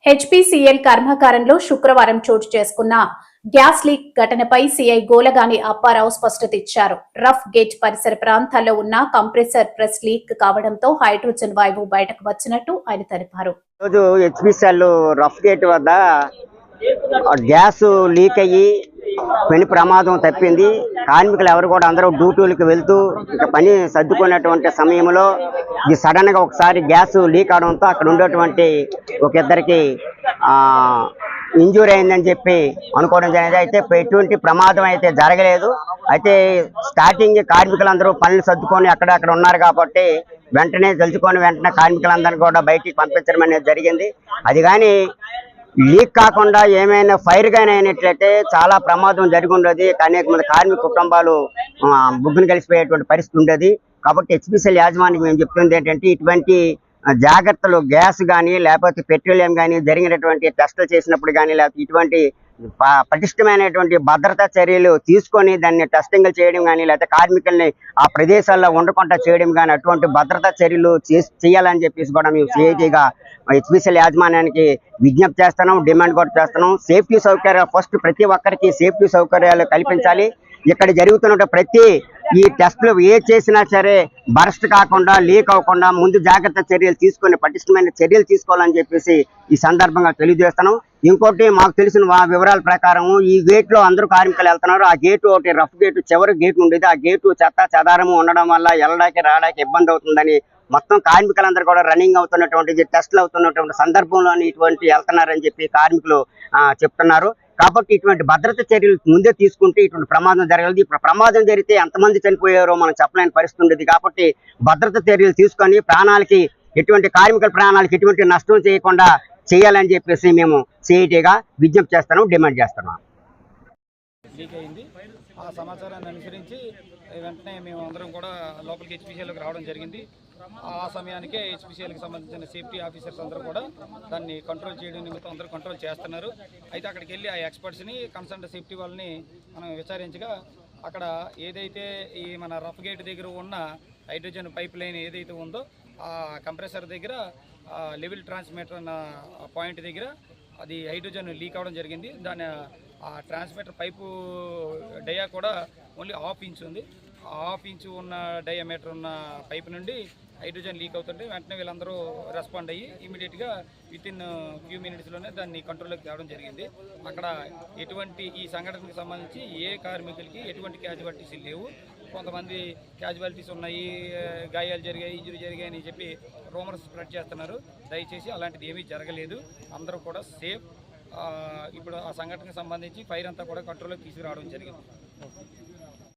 HPCL కర్మాగారంలో శుక్రవారం చోటు చేసుకున్న గ్యాస్ లీక్ ఘటనపై సీఐ గోలగాని అప్పారావు స్పష్టత ఇచ్చారు. రఫ్ గేట్ పరిసర ప్రాంతాల్లో ఉన్న కంప్రెసర్ ప్రెస్ లీక్ కావడంతో హైడ్రోజన్ వాయువు బయటకు వచ్చినట్టు ఆయన తెలిపారు. రోజు హెచ్పీసీఎల్ రఫ్ గేట్ వద్ద గ్యాస్ లీక్ అయ్యి పెను ప్రమాదం తప్పింది. కార్మికులు ఎవరు కూడా అందరూ డ్యూటీలకు వెళ్తూ ఇక పని సర్దుకునేటువంటి సమయంలో ఇది సడన్ గా ఒకసారి గ్యాస్ లీక్ అవడంతో అక్కడ ఉండేటువంటి ఒక ఇద్దరికి ఇంజూరీ అయిందని చెప్పి అనుకోవడం జరిగింది. అయితే ఎటువంటి ప్రమాదం అయితే జరగలేదు. అయితే స్టార్టింగ్ కార్మికులందరూ పనులు సర్దుకొని అక్కడ ఉన్నారు కాబట్టి వెంటనే వెంటనే కార్మికులందరినీ కూడా బయటికి పంపించడం అనేది జరిగింది. అది కానీ లీక్ కాకుండా ఏమైనా ఫైర్ గానీ అయినట్లయితే చాలా ప్రమాదం జరిగి ఉండేది. అనేక మంది కార్మిక కుటుంబాలు బుగ్గును కలిసిపోయేటువంటి పరిస్థితి ఉండేది. కాబట్టి హెచ్పీసీఎల్ యాజమాన్యం మేము చెప్తుంది ఏంటంటే ఇటువంటి జాగ్రత్తలు గ్యాస్ కానీ లేకపోతే పెట్రోలియం కానీ జరిగినటువంటి టెస్టులు చేసినప్పుడు కానీ లేకపోతే ఇటువంటి పటిష్టమైనటువంటి భద్రతా చర్యలు తీసుకొని దాన్ని టెస్టింగ్లు చేయడం కానీ లేకపోతే కార్మికుల్ని ఆ ప్రదేశాల్లో ఉండకుండా చేయడం కానీ అటువంటి భద్రతా చర్యలు చేయాలని చెప్పేసి కూడా మేము సిఐటిగా హెచ్పీసీఎల్ యాజమాన్యానికి విజ్ఞప్తి చేస్తున్నాం, డిమాండ్ కూడా చేస్తున్నాం. సేఫ్టీ సౌకర్యాలు ఫస్ట్ ప్రతి ఒక్కరికి సేఫ్టీ సౌకర్యాలు కల్పించాలి. ఇక్కడ జరుగుతున్న ప్రతి ఈ టెస్టులు ఏ చేసినా సరే బరస్ట్ కాకుండా లీక్ అవ్వకుండా ముందు జాగ్రత్త చర్యలు తీసుకొని పటిష్టమైన చర్యలు తీసుకోవాలని చెప్పేసి ఈ సందర్భంగా తెలియజేస్తున్నాం. ఇంకోటి మాకు తెలిసిన వివరాల ప్రకారం ఈ గేట్ లో అందరూ కార్మికులు వెళ్తున్నారు. ఆ గేటు ఒకటి రఫ్ గేటు చివరి గేట్ ఉండేది. ఆ గేటు చెత్త చెదారము ఉండడం వల్ల వెళ్ళడానికి రావడానికి ఇబ్బంది అవుతుందని మొత్తం కార్మికులందరూ కూడా రన్నింగ్ అవుతున్నటువంటి టెస్టులు అవుతున్నటువంటి సందర్భంలోని ఇటువంటి వెళ్తున్నారని చెప్పి కార్మికులు చెప్తున్నారు. కాబట్టి ఇటువంటి భద్రత చర్యలు ముందే తీసుకుంటే ఇటువంటి ప్రమాదం జరగలేదు. ఇప్పుడు ప్రమాదం జరిగితే ఎంతమంది చనిపోయారో మనం చెప్పలేని పరిస్థితి ఉండేది. కాబట్టి భద్రత చర్యలు తీసుకొని ప్రాణాలకి కార్మికుల ప్రాణాలకి ఎటువంటి నష్టం చేయకుండా చేయాలని చెప్పేసి మేము సిఐటిగా విజ్ఞప్తి చేస్తున్నాం, డిమాండ్ చేస్తున్నాం. ఆ సమాచారాన్ని అనుసరించి వెంటనే మేము అందరం కూడా లోపలికి హెచ్పీసీఎల్కి రావడం జరిగింది. ఆ సమయానికే హెచ్పీసీఎల్కి సంబంధించిన సేఫ్టీ ఆఫీసర్స్ అందరూ కూడా దాన్ని కంట్రోల్ చేయడం నిమిత్తం అందరూ కంట్రోల్ చేస్తున్నారు. అయితే అక్కడికి వెళ్ళి ఆ ఎక్స్పర్ట్స్ని కన్సర్న్ సేఫ్టీ వాళ్ళని మనం విచారించగా అక్కడ ఏదైతే ఈ మన రఫ్ గేట్ దగ్గర ఉన్న హైడ్రోజన్ పైప్ లైన్ ఏదైతే ఉందో ఆ కంప్రెసర్ దగ్గర లెవెల్ ట్రాన్స్మిటర్ అన్న పాయింట్ దగ్గర అది హైడ్రోజన్ లీక్ అవ్వడం జరిగింది. దాని ఆ ట్రాన్స్మిటర్ పైపు డయా కూడా ఓన్లీ హాఫ్ ఇంచ్ ఉంది. హాఫ్ ఇంచు ఉన్న డయామీటర్ ఉన్న పైపు నుండి హైడ్రోజన్ లీక్ అవుతుంటే వెంటనే వీళ్ళందరూ రెస్పాండ్ అయ్యి ఇమీడియట్గా వితిన్ ఫ్యూ మినిట్స్లోనే దాన్ని కంట్రోల్లోకి తేవడం జరిగింది. అక్కడ ఈ సంఘటనకు సంబంధించి ఏ కార్మికులకి ఎటువంటి క్యాజువాలిటీస్ లేవు. కొంతమంది క్యాజువాలిటీస్ ఉన్నాయి, గాయాలు జరిగాయి, ఇంజరీ జరిగాయి అని చెప్పి రూమర్స్ స్ప్రెడ్ చేస్తున్నారు. దయచేసి అలాంటిది ఏమీ జరగలేదు. అందరూ కూడా సేఫ్. ఇప్పుడు ఆ సంఘటనకు సంబంధించి ఫైర్ అంతా కూడా కంట్రోల్లోకి తీసుకురావడం జరిగింది.